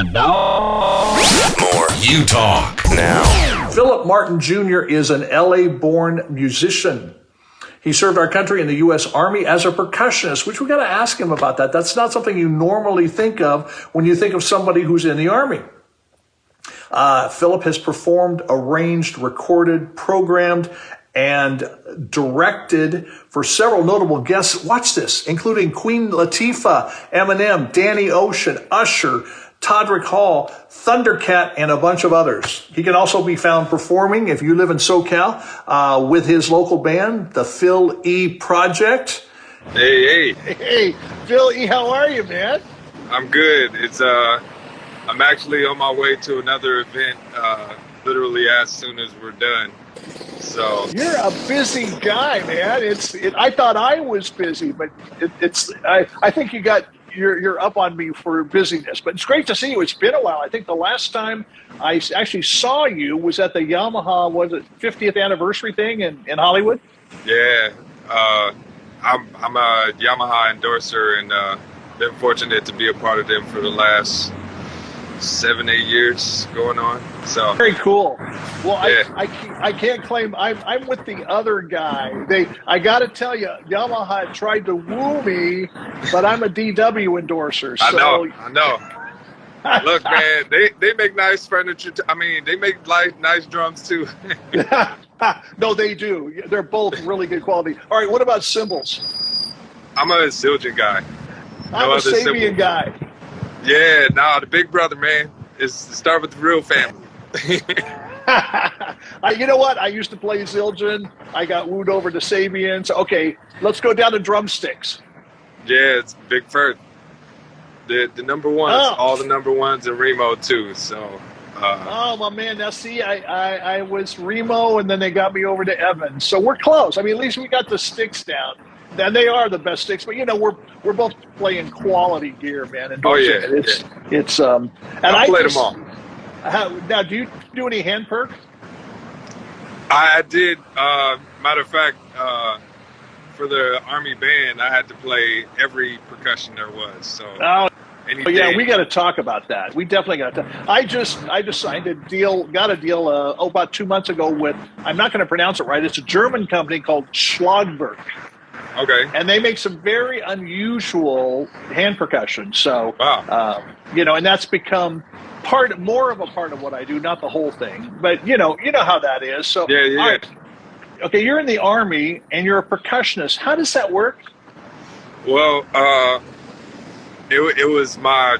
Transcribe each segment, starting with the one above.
And now, more Utalk. Now, Philip Martin Jr. is an LA-born musician. He served our country in the U.S. Army as a percussionist, which we got to ask him about that. That's not something you normally think of when you think of somebody who's in the Army. Philip has performed, arranged, recorded, programmed, and directed for several notable guests. Watch this, including Queen Latifah, Eminem, Danny Ocean, Usher, Todrick Hall, Thundercat, and a bunch of others. He can also be found performing, if you live in SoCal, with his local band, the Phil E. Project. Hey. Hey, Phil E., how are you, man? I'm good. I'm actually on my way to another event, literally as soon as we're done. So you're a busy guy, man. I thought I was busy, but I think you're up on me for busyness. But it's great to see you. It's been a while. I think the last time I actually saw you was at the Yamaha, 50th anniversary thing in Hollywood? Yeah. I'm a Yamaha endorser and been fortunate to be a part of them for the last 7-8 years going on. So very cool. Well, yeah. I can't claim I'm with the other guy. I got to tell you, Yamaha tried to woo me, but I'm a DW endorser. So. I know. Look, man, they make nice furniture. They make nice drums too. No, they do. They're both really good quality. All right, what about cymbals? I'm a Zildjian guy. I'm a Sabian guy. Yeah, the big brother, man, is to start with the real family. You know what? I used to play Zildjian. I got wooed over to Sabian. So, okay, let's go down to drumsticks. Yeah, it's Big Firth. The number ones, all the number ones, and Remo too. So. Oh, my man. Now, see, I was Remo, and then they got me over to Evans. So we're close. At least we got the sticks down. And they are the best sticks, but we're both playing quality gear, man. And it's and I played them all. Now, do you do any hand perk? I did. Matter of fact, for the Army band, I had to play every percussion there was. So. Yeah, we got to talk about that. We definitely got to. I just signed a deal, got a deal about 2 months ago with. I'm not going to pronounce it right. It's a German company called Schlagwerk. Okay. And they make some very unusual hand percussion. So, wow. And that's become more of a part of what I do, not the whole thing. But you know how that is. So, yeah. Right. Okay, you're in the Army and you're a percussionist. How does that work? Well, it was my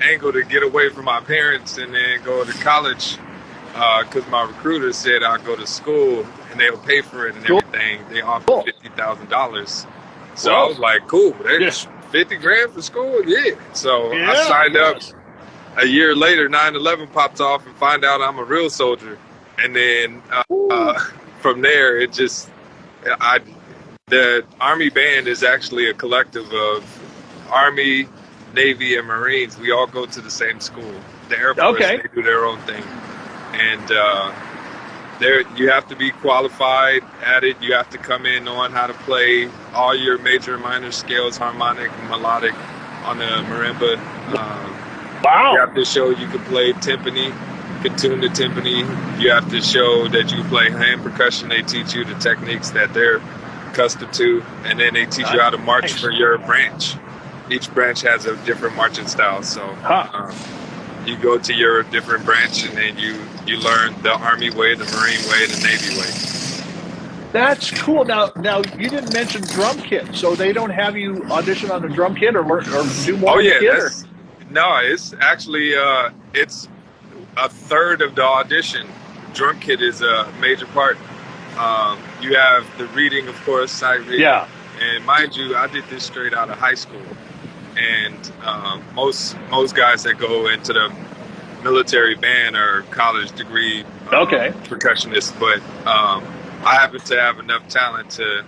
angle to get away from my parents and then go to college because my recruiter said I'd go to school and they'll pay for it and everything. They offered $50,000. So I was like, cool, there's $50,000 for school? Yeah. So I signed up. A year later, 9/11 pops off and find out I'm a real soldier. And then from there, the Army band is actually a collective of Army, Navy, and Marines. We all go to the same school. The Air Force, they do their own thing. And you have to be qualified at it. You have to come in knowing how to play all your major and minor scales, harmonic, melodic on the marimba. Wow. You have to show you can play timpani, can tune the timpani. You have to show that you play hand percussion. They teach you the techniques that they're accustomed to. And then they teach you how to march for your branch. Each branch has a different marching style. So you go to your different branch and then you learn the Army way, the Marine way, the Navy way. That's cool. Now you didn't mention drum kit, so they don't have you audition on the drum kit or do more on the kit? No, it's actually it's a third of the audition. Drum kit is a major part. You have the reading, of course, sight reading. Yeah. And mind you, I did this straight out of high school. And most guys that go into the military band are college degree percussionists. But I happen to have enough talent to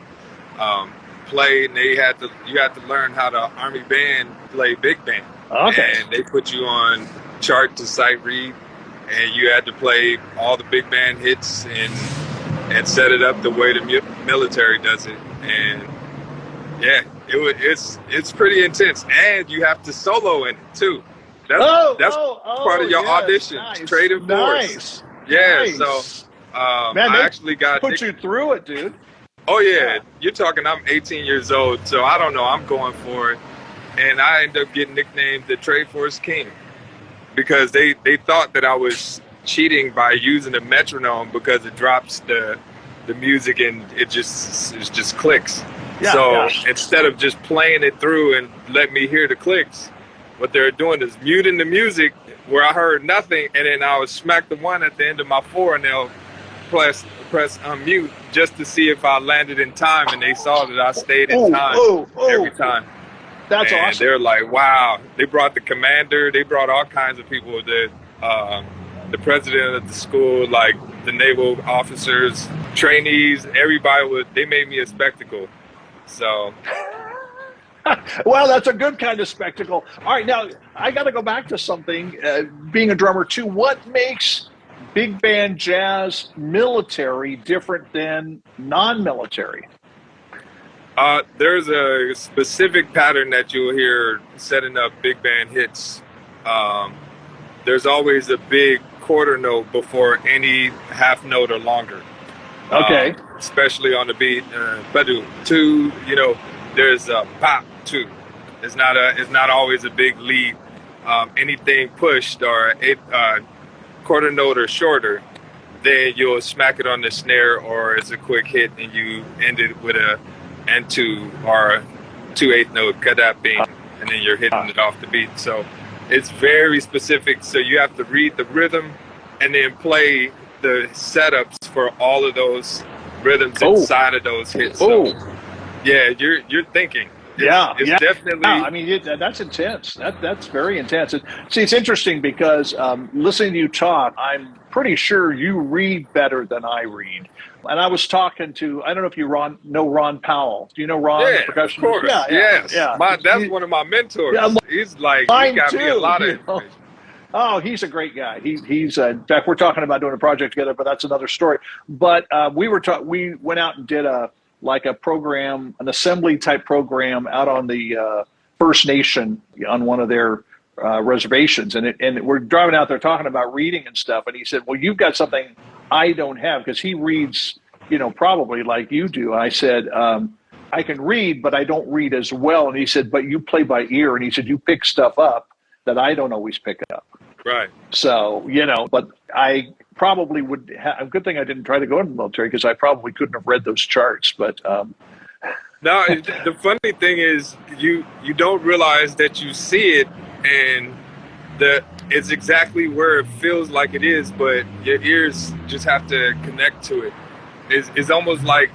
play. And you had to learn how the Army band play big band. Okay. And they put you on chart to sight read, and you had to play all the big band hits and set it up the way the military does it. And yeah, it's pretty intense, and you have to solo in it too. That's part of your yes, audition. nice, Trading nice, Force. Yeah. nice. So Man, I they actually got. put you through it, dude. Oh yeah, Yeah. you're talking. I'm 18 years old, so I don't know. I'm going for it, and I ended up getting nicknamed the Trade Force King because they thought that I was cheating by using a metronome because it drops the music and it just clicks. Yeah, So yeah. instead of just playing it through and let me hear the clicks, what they're doing is muting the music where I heard nothing, and then I would smack the one at the end of my 4, and they'll press unmute just to see if I landed in time, and they saw that I stayed in time every time. That's and awesome. They're like, wow. They brought the commander. They brought all kinds of people. The president of the school, like the naval officers, trainees, everybody. They made me a spectacle. So. Well, that's a good kind of spectacle. All right, now I got to go back to something. Being a drummer too, what makes big band jazz military different than non-military? There's a specific pattern that you'll hear setting up big band hits. There's always a big quarter note before any half note or longer. Okay. Especially on the beat. Badu, 2, there's a pop, 2. It's not always a big lead. Anything pushed or a quarter note or shorter, then you'll smack it on the snare, or it's a quick hit and you end it with a N2 or 2/8 note kadaping, and then you're hitting it off the beat. So it's very specific. So you have to read the rhythm and then play the setups for all of those rhythms inside of those hits. So, yeah, you're thinking. It's definitely. Yeah, I mean, that's intense. That's very intense. See, it's interesting because listening to you talk, I'm pretty sure you read better than I read. And I was talking to, I don't know if you know Ron Powell. Do you know Ron, the percussionist? Of course. Yes. That's one of my mentors. Yeah, he's like, he got me a lot of information. Oh, he's a great guy. He's in fact, we're talking about doing a project together, but that's another story. But we went out and did a program, an assembly type program out on the First Nation on one of their reservations, and we're driving out there talking about reading and stuff. And he said, "Well, you've got something I don't have," because he reads, probably like you do. I said, "I can read, but I don't read as well." And he said, "But you play by ear," and he said, "You pick stuff up that I don't always pick up." Right. So, but I probably would have a good thing I didn't try to go into the military, because I probably couldn't have read those charts. But no, the funny thing is you don't realize that you see it, and that it's exactly where it feels like it is, but your ears just have to connect to it. It's almost like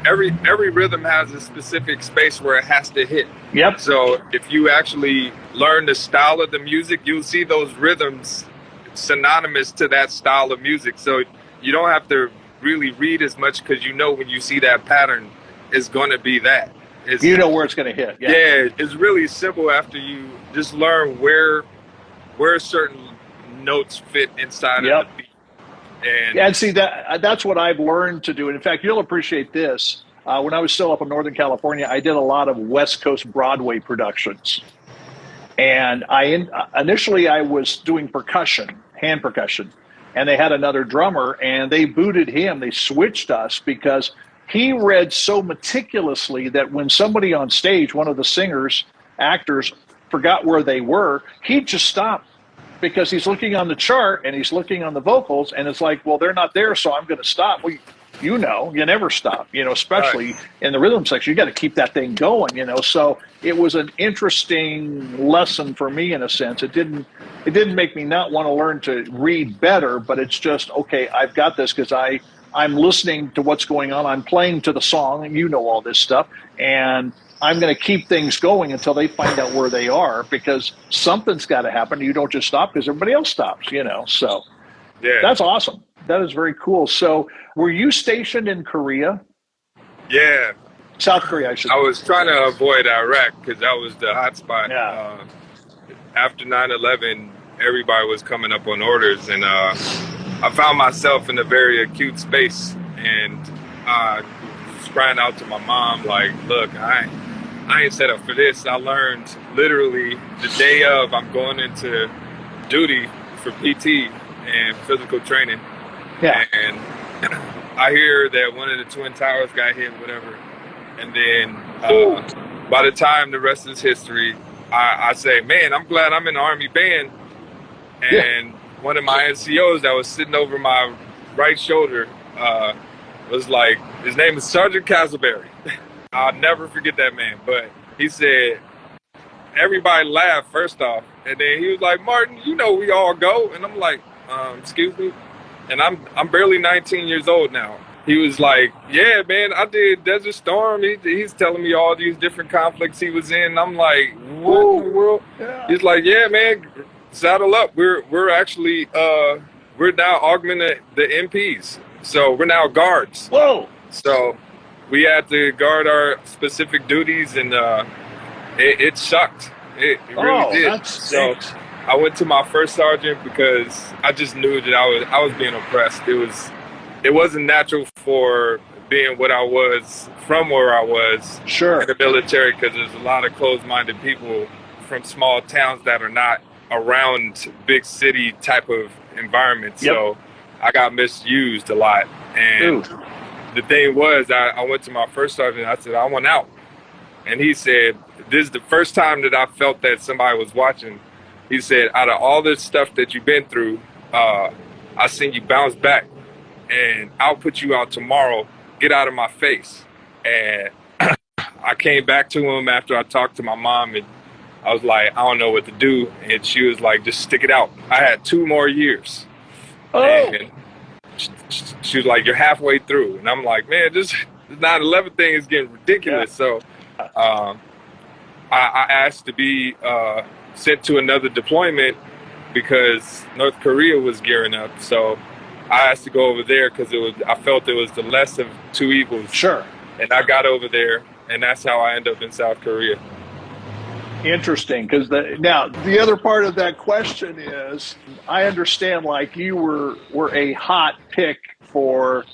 every rhythm has a specific space where it has to hit. Yep. So if you actually learn the style of the music, you'll see those rhythms synonymous to that style of music. So you don't have to really read as much, because when you see that pattern, it's going to be that. You know where it's going to hit. Yeah, it's really simple after you just learn where certain notes fit inside of the beat. And see, that's what I've learned to do. And in fact, you'll appreciate this. When I was still up in Northern California, I did a lot of West Coast Broadway productions. And initially I was doing percussion, hand percussion, and they had another drummer, and they booted him. They switched us because he read so meticulously that when somebody on stage, one of the singers, actors, forgot where they were, he'd just stop, because he's looking on the chart and he's looking on the vocals, and it's like, well, they're not there, so I'm going to stop. Well, you never stop, especially in the rhythm section. You got to keep that thing going, So it was an interesting lesson for me in a sense. It didn't make me not want to learn to read better, but it's just, okay, I've got this because I'm listening to what's going on. I'm playing to the song, and all this stuff, and I'm going to keep things going until they find out where they are, because something's got to happen. You don't just stop because everybody else stops, So that's awesome. That is very cool. So were you stationed in Korea? Yeah. South Korea, I should say. I was trying to avoid Iraq because that was the hot spot. Yeah. After 9/11, everybody was coming up on orders, and I found myself in a very acute space, and was crying out to my mom, like, look, I ain't set up for this. I learned literally the day of I'm going into duty for PT and physical training. Yeah. And I hear that one of the Twin Towers got hit, whatever. And then by the time the rest is history, I say, man, I'm glad I'm in the Army band. And one of my NCOs that was sitting over my right shoulder was like, his name is Sergeant Castleberry. I'll never forget that man. But he said, everybody laughed first off. And then he was like, Martin, you know we all go. And I'm like, excuse me? And I'm barely 19 years old now. He was like, yeah, man, I did Desert Storm. He's telling me all these different conflicts he was in. I'm like, what in the world? Yeah. He's like, yeah, man, saddle up. We're actually, we're now augmenting the MPs. So we're now guards. Whoa. So we had to guard our specific duties, and it sucked. It really did. That's so I went to my first sergeant because I just knew that I was being oppressed. It wasn't natural for being what I was from where I was in the military, because there's a lot of closed-minded people from small towns that are not around big city type of environments. Yep. So I got misused a lot. And the thing was, I went to my first sergeant and I said, I want out. And he said, this is the first time that I felt that somebody was watching. He said, out of all this stuff that you've been through, I seen you bounce back, and I'll put you out tomorrow. Get out of my face. And I came back to him after I talked to my mom, and I was like, I don't know what to do. And she was like, just stick it out. I had 2 more years. And she was like, you're halfway through. And I'm like, man, this 9/11 thing is getting ridiculous. So I asked to be sent to another deployment because North Korea was gearing up. So I asked to go over there because I felt it was the less of 2 evils. Sure. And I got over there, and that's how I ended up in South Korea. Interesting, because now the other part of that question is, I understand like you were a hot pick for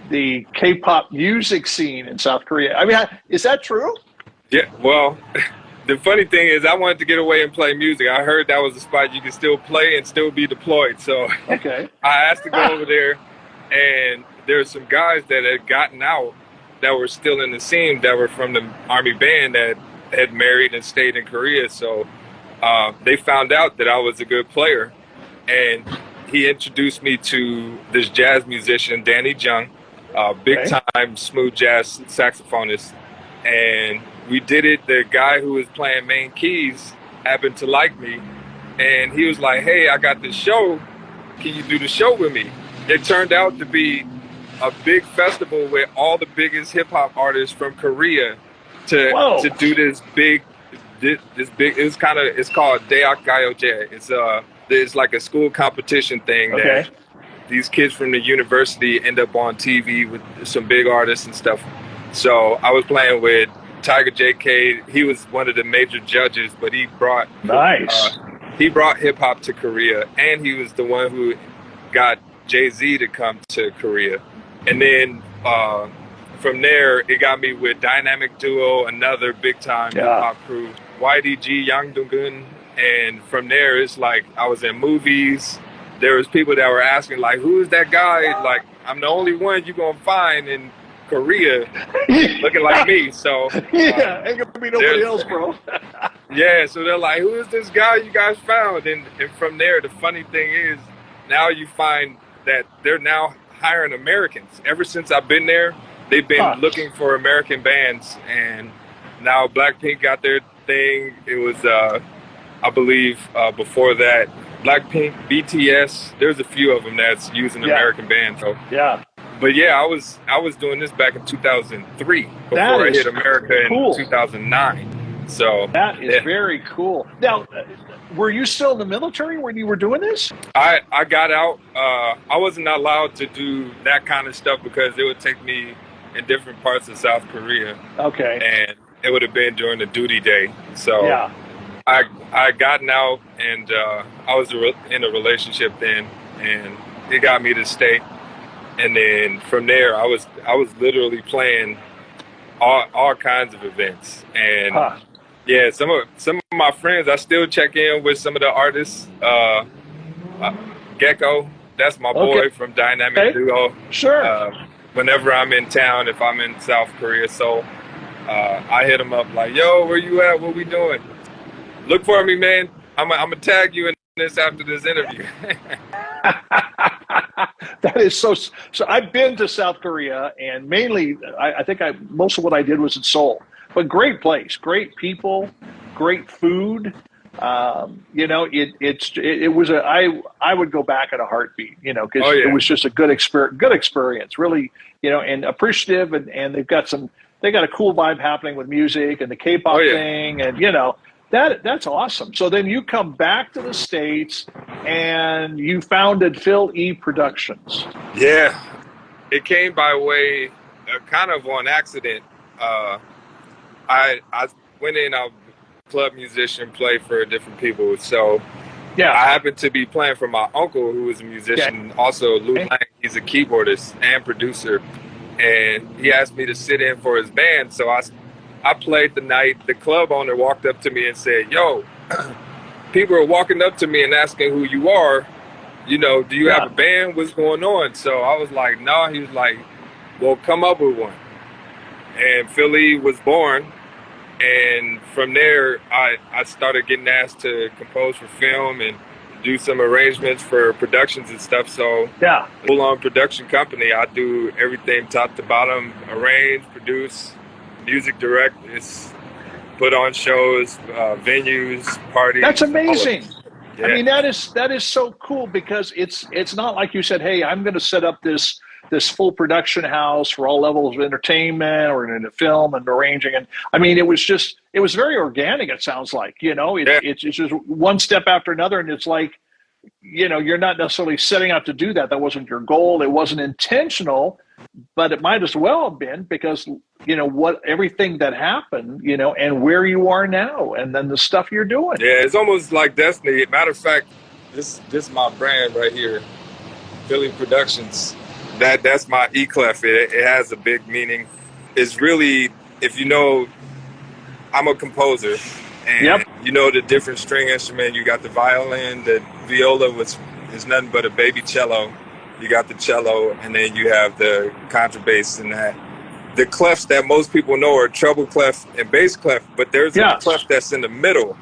the K-pop music scene in South Korea. I mean, is that true? Yeah, well, the funny thing is I wanted to get away and play music. I heard that was a spot you could still play and still be deployed. So I asked to go over there, and there were some guys that had gotten out that were still in the scene that were from the Army band that had married and stayed in Korea. So they found out that I was a good player, and he introduced me to this jazz musician, Danny Jung, big time smooth jazz saxophonist. And we did it. The guy who was playing main keys happened to like me, and he was like, hey, I got this show. Can you do the show with me? It turned out to be a big festival with all the biggest hip hop artists from Korea to do this big, it's called Dayak Gayoje. It's like a school competition thing that these kids from the university end up on TV with some big artists and stuff. So I was playing with Tiger JK. He was one of the major judges, but he brought hip hop to Korea, and he was the one who got Jay-Z to come to Korea. And then from there, it got me with Dynamic Duo, another big-time hip-hop crew, YDG, Yang Dong-gun. And from there, it's like I was in movies. There was people that were asking, like, who is that guy? Like, I'm the only one you're going to find in Korea looking like me. So ain't gonna be nobody else, bro. So they're like, who is this guy you guys found? And from there, the funny thing is, now you find that they're now hiring Americans. Ever since I've been there, they've been looking for American bands, and now Blackpink got their thing. It was I believe before that, Blackpink, BTS, there's a few of them that's using American bands. So but I was doing this back in 2003 before I hit America in 2009. So that is very cool. Now, were you still in the military when you were doing this? I got out. I wasn't allowed to do that kind of stuff because it would take me in different parts of South Korea. Okay. And it would have been during the duty day. So I gotten out, and I was in a relationship then, and it got me to stay. And then from there, I was literally playing all kinds of events. And Huh. yeah, some of my friends, I still check in with some of the artists. Gecko, that's my Okay. boy from Dynamic Duo. Sure. Whenever I'm in town, if I'm in South Korea, so I hit him up like, "Yo, where you at? What we doing? Look for me, man. I'm gonna tag you in this after this interview." That is so. So I've been to South Korea, and mainly, I think most of what I did was in Seoul. But great place, great people, great food. It was I would go back in a heartbeat. Because Oh yeah, it was just a good experience. Really, and appreciative, and they got a cool vibe happening with music and the K-pop oh yeah. thing, and that's awesome. So then you come back to the States and you founded Phil E Productions. Yeah, it came by way, kind of on accident. I went in, I was a club musician, play for different people. So Yeah. I happened to be playing for my uncle, who was a musician, also Lou Lang. He's a keyboardist and producer. And he asked me to sit in for his band. So I played the night. The club owner walked up to me and said, "Yo, people are walking up to me and asking who you are. Do you have a band? What's going on?" So I was like, "No." He was like, "Well, come up with one." And Philly was born. And from there, I started getting asked to compose for film and do some arrangements for productions and stuff. So Yeah. full-on production company. I do everything top to bottom, arrange, produce, music direct, put on shows, venues, parties. That's amazing. Yeah. I mean, that is so cool, because it's not like you said, "Hey, I'm going to set up this full production house for all levels of entertainment or into film and arranging." And I mean, it was very organic. It sounds like, it's just one step after another. And it's like, you're not necessarily setting out to do that. That wasn't your goal. It wasn't intentional, but it might as well have been, because, everything that happened, and where you are now, and then the stuff you're doing. Yeah, it's almost like destiny. Matter of fact, this is my brand right here, Philly Productions. That's my E-clef. It has a big meaning. It's really, if I'm a composer, and the different string instrument. You got the violin, the viola, which is nothing but a baby cello. You got the cello, and then you have the contrabass and that. The clefs that most people know are treble clef and bass clef, but there's a clef that's in the middle.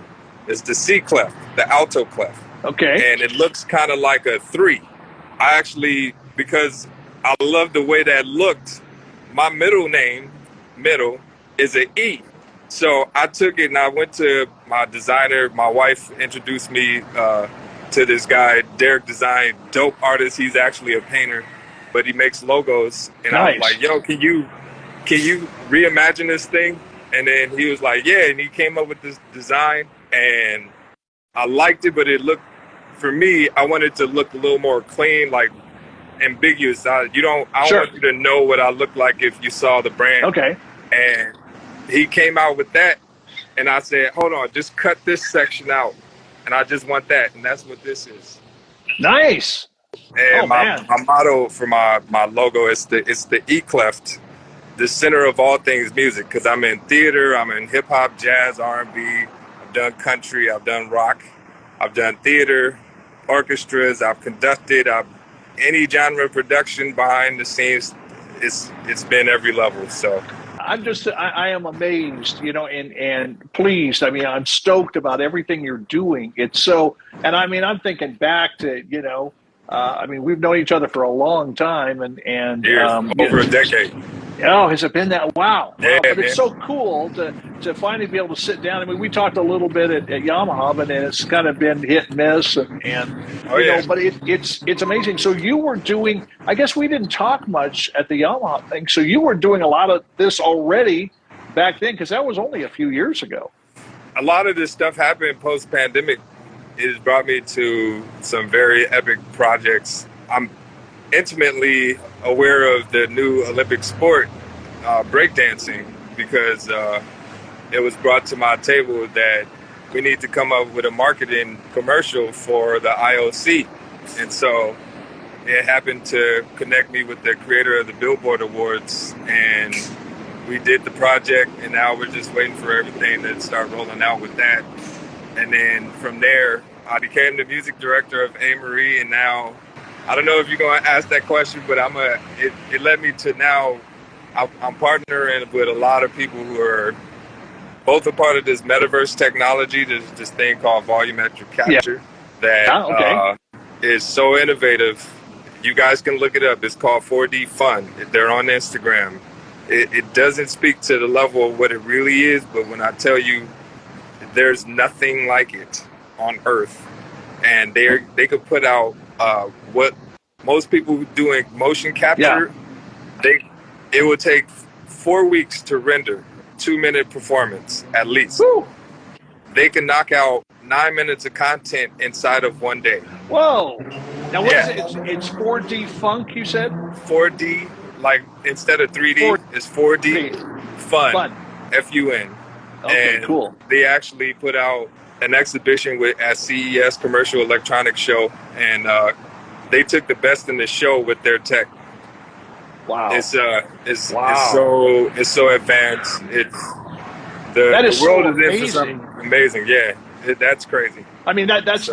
It's the C clef, the alto clef. Okay. And it looks kind of like a 3. I actually, because I love the way that looked, my middle name, is an E. So I took it and I went to my designer. My wife introduced me to this guy, Derek Design, dope artist. He's actually a painter, but he makes logos. And I was like, "Yo, can you reimagine this thing?" And then he was like, "Yeah." And he came up with this design, and I liked it, but it looked, for me, I wanted to look a little more clean, like ambiguous. I don't want you to know what I look like if you saw the brand. Okay. And he came out with that, and I said, "Hold on, just cut this section out, and I just want that," and that's what this is. Nice. And my motto for my logo is the E-cleft, the center of all things music, because I'm in theater, I'm in hip hop, jazz, R&B, I've done country, I've done rock, I've done theater, orchestras, I've conducted, any genre of production behind the scenes. It's been every level. So I am amazed, and pleased. I mean, I'm stoked about everything you're doing. It's so, and I mean, I'm thinking back to, I mean, we've known each other for a long time, and years, over a decade. Oh, has it been that? Wow. Yeah, but man. It's so cool to finally be able to sit down. I mean, we talked a little bit at Yamaha, and it's kind of been hit and miss, but it's amazing. So you were doing, I guess we didn't talk much at the Yamaha thing. So you were doing a lot of this already back then, because that was only a few years ago. A lot of this stuff happened post-pandemic. It has brought me to some very epic projects. I'm intimately aware of the new Olympic sport, breakdancing, because it was brought to my table that we need to come up with a marketing commercial for the IOC. And so it happened to connect me with the creator of the Billboard Awards, and we did the project, and now we're just waiting for everything to start rolling out with that. And then from there, I became the music director of A. Marie, and now, I don't know if you're going to ask that question, but it led me to now, I'm partnering with a lot of people who are both a part of this metaverse technology, this thing called volumetric capture that is so innovative. You guys can look it up. It's called 4D Fun. They're on Instagram. It doesn't speak to the level of what it really is, but when I tell you there's nothing like it on Earth, and they could put out what most people doing motion capture, it would take 4 weeks to render 2-minute performance at least. Woo. They can knock out 9 minutes of content inside of 1 day. Whoa! Now what is it? It's 4D funk, you said? 4D, like instead of 3D, it's 4D fun. F-U-N. Okay, and cool. They actually put out an exhibition at CES, Commercial Electronics Show, and they took the best in the show with their tech. Wow. It's so advanced. The world is in for something amazing. Yeah, that's crazy. I mean, that's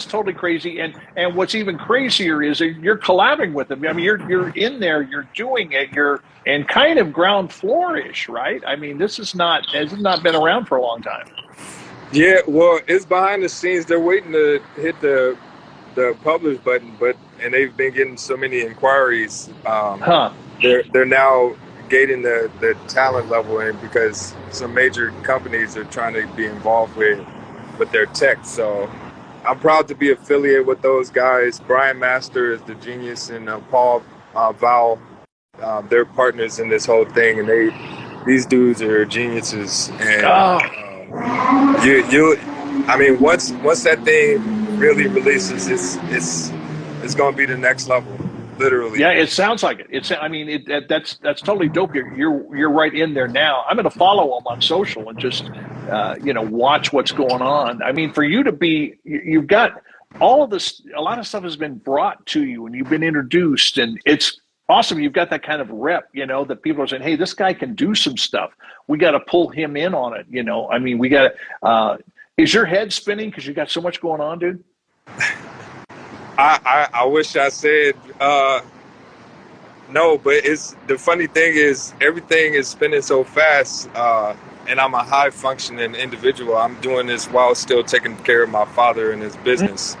totally crazy. And what's even crazier is that you're collabing with them. I mean, you're in there, you're doing it, you're in kind of ground floor-ish, right? I mean, this has not been around for a long time. Yeah, well, it's behind the scenes. They're waiting to hit the publish button, and they've been getting so many inquiries. They're now gating the talent level, and because some major companies are trying to be involved with their tech. So I'm proud to be affiliated with those guys. Brian Master is the genius, and Paul Val, they're partners in this whole thing, and these dudes are geniuses. And I mean, once that thing really releases, it's going to be the next level, literally. Yeah, it sounds like it. That's totally dope. You're right in there now. I'm going to follow them on social and just watch what's going on. I mean, for you to be, you've got all of this. A lot of stuff has been brought to you, and you've been introduced, and it's awesome. You've got that kind of rep, that people are saying, "Hey, this guy can do some stuff. We got to pull him in on it." I mean, we got to. Is your head spinning because you got so much going on, dude? I wish I said no, but the funny thing is everything is spinning so fast, and I'm a high functioning individual. I'm doing this while still taking care of my father and his business,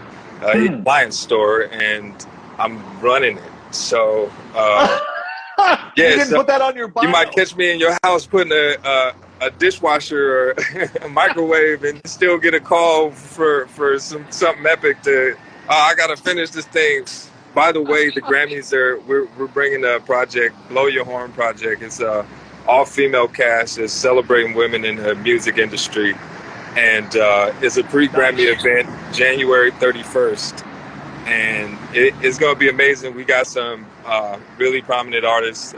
his appliance store, and I'm running it. So you didn't put that on your bio. You might catch me in your house putting a dishwasher or a microwave and still get a call for something epic to. I gotta finish this thing. By the way, the Grammys we're bringing a project, Blow Your Horn project. It's a all-female cast. It's celebrating women in the music industry, and it's a pre-Grammy event, January 31st, and it's gonna be amazing. We got some really prominent artists.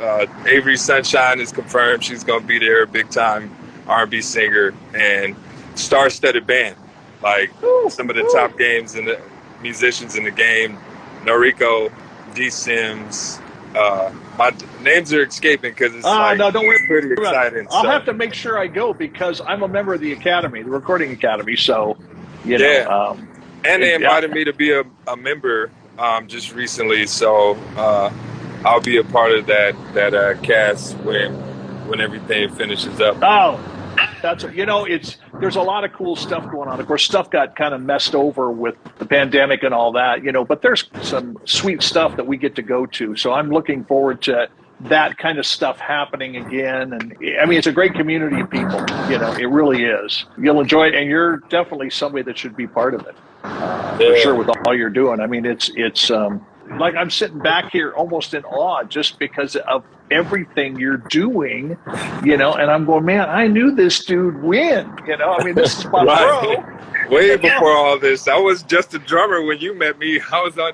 Avery Sunshine is confirmed. She's gonna be there, big-time R&B singer and star-studded band, like some of the top musicians in the game. Noriko, D. Sims. My names are escaping because it's no, don't worry. Pretty exciting. I'll have to make sure I go because I'm a member of the Academy, the Recording Academy. So, and they invited me to be a member just recently. So I'll be a part of that cast when everything finishes up. Oh, there's a lot of cool stuff going on. Of course, stuff got kind of messed over with the pandemic and all that, but there's some sweet stuff that we get to go to. So I'm looking forward to that kind of stuff happening again. And I mean, it's a great community of people, it really is. You'll enjoy it. And you're definitely somebody that should be part of it for sure with all you're doing. I mean, it's like I'm sitting back here almost in awe just because of everything you're doing, and I'm going, man, I knew this dude win, I mean, this is my bro. Way before all this, I was just a drummer when you met me. I was on,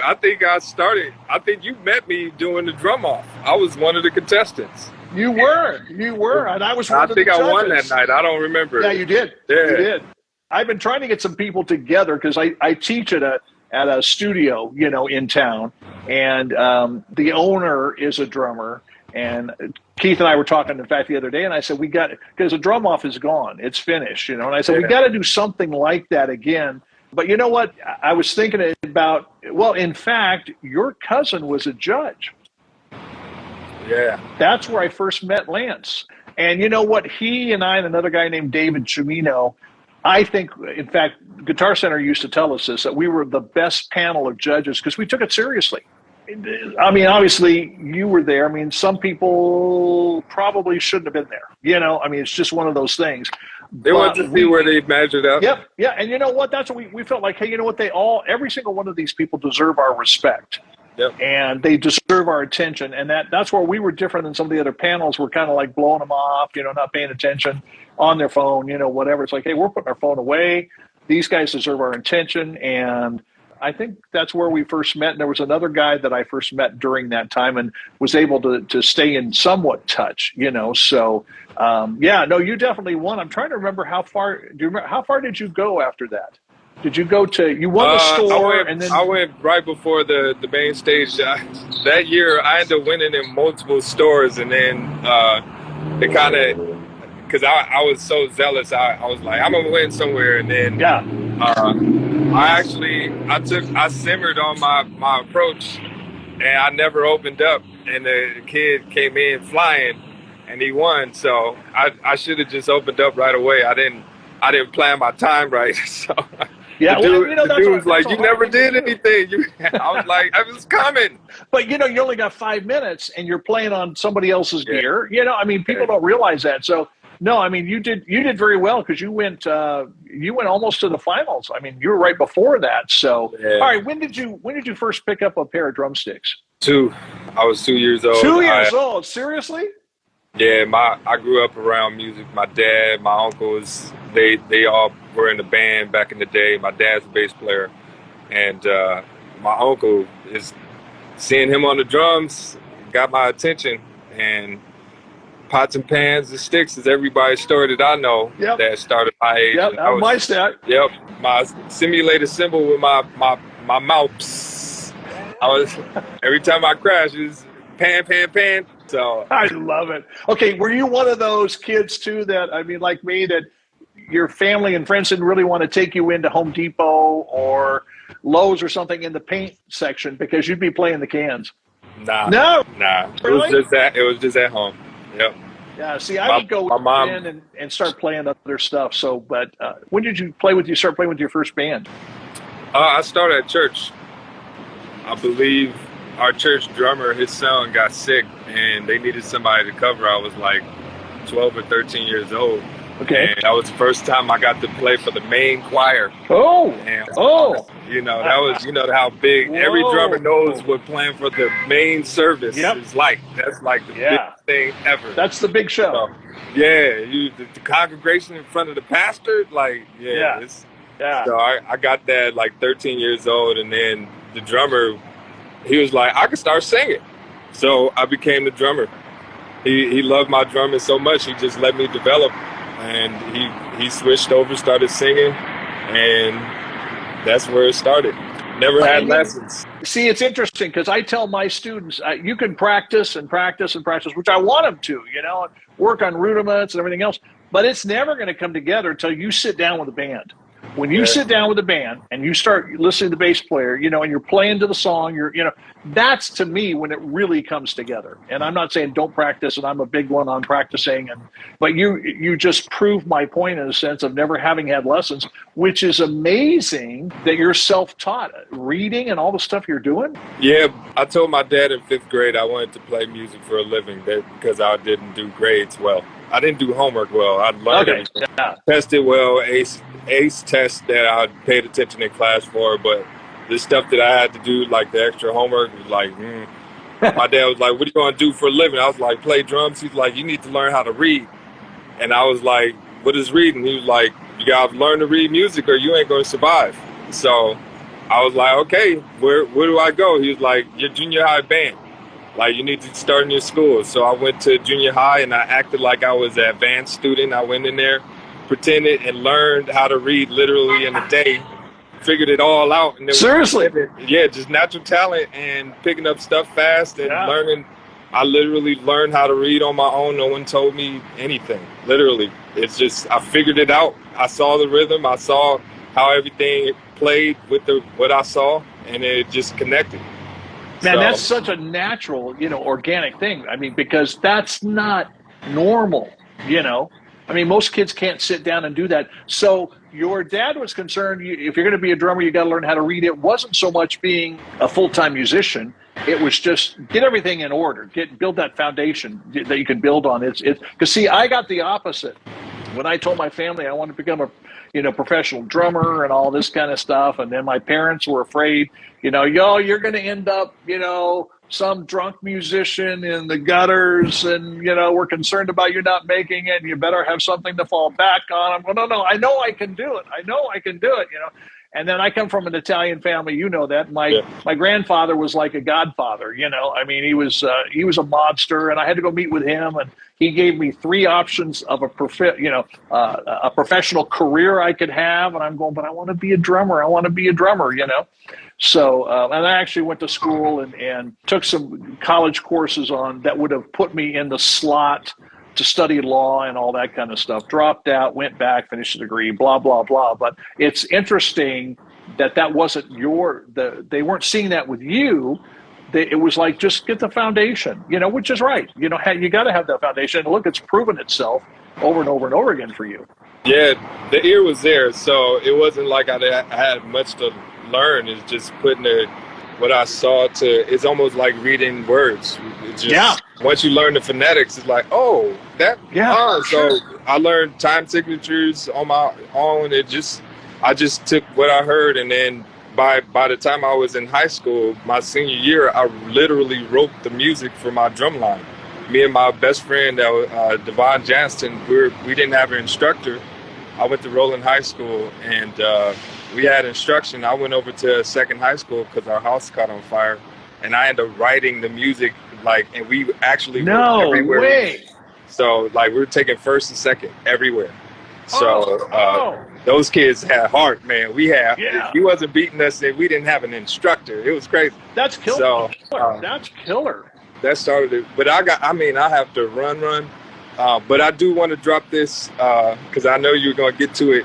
I think you met me doing the drum off. I was one of the contestants. You were, and I was one of the judges. I think I won that night. I don't remember. Yeah, you did. Yeah. You did. I've been trying to get some people together because I teach at a studio, in town, and the owner is a drummer, and Keith and I were talking, in fact, the other day, and I said, because the drum off is gone. It's finished, and I said, we got to do something like that again. But you know what? I was thinking about, well, in fact, your cousin was a judge. Yeah. That's where I first met Lance. And you know what? He and I and another guy named David Chimino, I think, in fact, Guitar Center used to tell us this, that we were the best panel of judges because we took it seriously. I mean, obviously, you were there. I mean, some people probably shouldn't have been there. I mean, it's just one of those things. They want to see where they measured up. Yep. Yeah. And you know what? That's what we felt like, hey, you know what? Every single one of these people deserve our respect. Yep. And they deserve our attention. And that's where we were different than some of the other panels. We're kind of like blowing them off, not paying attention on their phone, whatever. It's like, hey, we're putting our phone away. These guys deserve our attention. And I think that's where we first met. And there was another guy that I first met during that time and was able to stay in somewhat touch, So, you definitely won. I'm trying to remember how far did you go after that? Did you go you won the store I went right before the main stage. That year I ended up winning in multiple stores, and then it kind of, because I was so zealous, I was like, I'm gonna win somewhere, and then I simmered on my approach, and I never opened up, and the kid came in flying, and he won. So I should have just opened up right away. I didn't plan my time right, so. Yeah, the dude was like, you never did anything. I was like, I was coming. But, you only got 5 minutes and you're playing on somebody else's gear. I mean, people don't realize that. So, no, I mean, you did very well because you went almost to the finals. I mean, you were right before that. So, all right, when did you first pick up a pair of drumsticks? 2. I was 2 years old. 2 years old? Seriously? Yeah, I grew up around music. My dad, my uncles, they all were in the band back in the day. My dad's a bass player, and my uncle is seeing him on the drums got my attention. And pots and pans and sticks is everybody's story that I know that started my age. Yep, that was my start. Yep, my simulated cymbal with my mouse. I was every time I crashed, it was pan, pan, pan. So I love it. Okay, were you one of those kids too that, I mean, like me, that your family and friends didn't really want to take you into Home Depot or Lowe's or something in the paint section because you'd be playing the cans? Nah. Really? It was just at home. Yep. Yeah. See, I would go in and start playing other stuff. So, but when did you start playing with your first band? I started at church. I believe our church drummer, his son got sick and they needed somebody to cover. I was like 12 or 13 years old. Okay. And that was the first time I got to play for the main choir. Oh. And, that was, how big every drummer knows what playing for the main service is like. That's like the biggest thing ever. That's the big show. So, the congregation in front of the pastor, So I got that like 13 years old, and then the drummer, he was like, I could start singing. So I became the drummer. He loved my drumming so much, he just let me develop. And he switched over, started singing, and that's where it started. Never had lessons. See, it's interesting because I tell my students, you can practice and practice and practice, which I want them to, work on rudiments and everything else, but it's never going to come together until you sit down with a band. When you sit down with a band and you start listening to the bass player, and you're playing to the song, that's to me when it really comes together. And I'm not saying don't practice, and I'm a big one on practicing, but you just prove my point in a sense of never having had lessons, which is amazing that you're self-taught, reading and all the stuff you're doing. Yeah, I told my dad in 5th grade I wanted to play music for a living because I didn't do grades well. I didn't do homework well. I learned everything. Tested well, ace tests that I paid attention in class for, but the stuff that I had to do, like the extra homework, was like, My dad was like, what are you going to do for a living? I was like, play drums. He's like, you need to learn how to read. And I was like, what is reading? He was like, you got to learn to read music or you ain't going to survive. So I was like, okay, where do I go? He was like, your junior high band. Like, you need to start in your school. So I went to junior high and I acted like I was an advanced student. I went in there, pretended, and learned how to read literally in a day. Figured it all out. And Seriously? Yeah, just natural talent and picking up stuff fast and learning I literally learned how to read on my own. No one told me anything. Literally, it's just I figured it out. I saw the rhythm. I saw how everything played with what I saw, and it just connected. Man, So, that's such a natural, organic thing. I mean, because that's not normal, I mean, most kids can't sit down and do that. So your dad was concerned, if you're going to be a drummer, you got to learn how to read. It wasn't so much being a full-time musician. It was just get everything in order, build that foundation that you can build on. Because see, I got the opposite. When I told my family I wanted to become a professional drummer and all this kind of stuff, and then my parents were afraid, you're going to end up, some drunk musician in the gutters, and we're concerned about you not making it. You better have something to fall back on. I'm going, no, I know I can do it. And then I come from an Italian family, that my grandfather was like a godfather. I mean, he was a mobster, and I had to go meet with him, and he gave me 3 options of a professional career I could have, and I'm going, but I want to be a drummer. So, and I actually went to school and took some college courses on that would have put me in the slot to study law and all that kind of stuff. Dropped out, went back, finished the degree, blah, blah, blah. But it's interesting that wasn't they weren't seeing that with you. It was like, just get the foundation, which is right. You got to have that foundation. And look, it's proven itself over and over and over again for you. Yeah, the ear was there. So it wasn't like I had much to learn. It's just putting what I saw it's almost like reading words. It's just, once you learn the phonetics, it's like, oh, that. Yeah. So I learned time signatures on my own. I just took what I heard, and then by the time I was in high school, my senior year, I literally wrote the music for my drum line. Me and my best friend, Devon Johnston, we didn't have an instructor. I went to Roland High School, and we had instruction. I went over to second high school because our house caught on fire, and I ended up writing the music, and we actually were everywhere. Way. So we were taking first and second everywhere. So those kids had heart, man. If he wasn't beating us, then we didn't have an instructor. It was crazy. That's killer. That's killer. That started it. But I have to run. But I do want to drop this because I know you're going to get to it.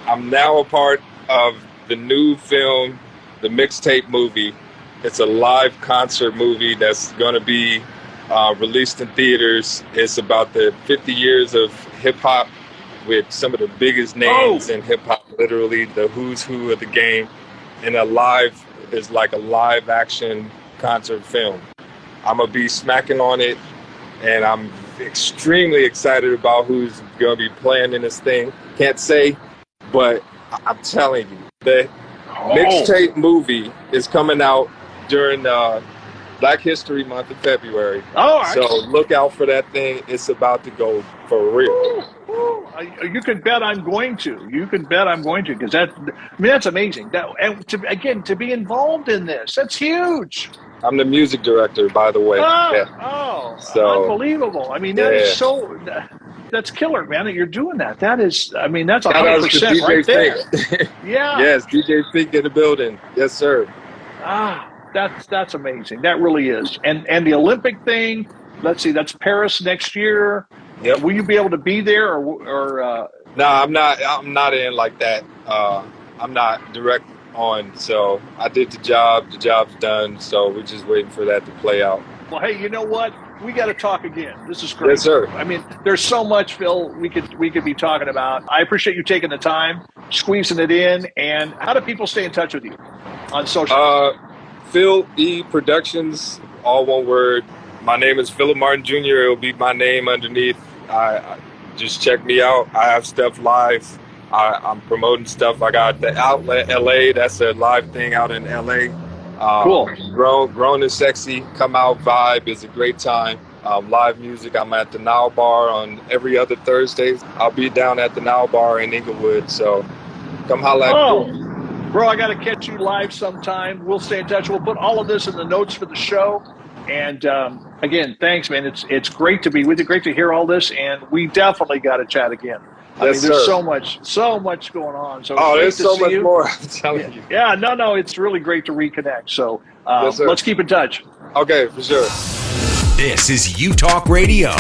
I'm now a part of the new film, the mixtape movie. It's a live concert movie that's going to be released in theaters. It's about the 50 years of hip-hop with some of the biggest names in hip-hop, literally the who's who of the game. And it's like a live action concert film. I'm going to be smacking on it, and I'm extremely excited about who's going to be playing in this thing. Can't say, but I'm telling you, the mixtape movie is coming out during Black History Month of February. So look out for that thing. It's about to go for real. You can bet I'm going to. Because that's amazing. To be involved in this, that's huge. I'm the music director, by the way. So unbelievable. I mean, that is that's killer, man, that you're doing that. That's 100% right there. Yeah. Yes, DJ Fink in the building. Yes, sir. That's amazing. That really is. And the Olympic thing, let's see, that's Paris next year. Yep. Will you be able to be there or No, I'm not in like that. I'm not direct on, so I did the job. The job's done, so we're just waiting for that to play out. Well, hey, you know what? We got to talk again. This is great. Yes, sir. I mean, there's so much, Phil, we could be talking about. I appreciate you taking the time, squeezing it in. And how do people stay in touch with you on social? Phil E Productions, all one word. My name is Philip Martin Jr. It'll be my name underneath. I just check me out. I have stuff live. I'm promoting stuff. I got the Outlet LA. That's a live thing out in LA. Cool. Grown and Sexy, come out, vibe. It's a great time. Live music. I'm at the Now Bar on every other Thursday. I'll be down at the Now Bar in Inglewood. So come holla at me. Bro, I got to catch you live sometime. We'll stay in touch. We'll put all of this in the notes for the show. And again, thanks, man. It's great to be with you. Great to hear all this. And we definitely got to chat again. There's so much going on. So there's so much more. I'm telling you. Yeah, no, it's really great to reconnect. So let's keep in touch. Okay, for sure. This is Utalk Radio.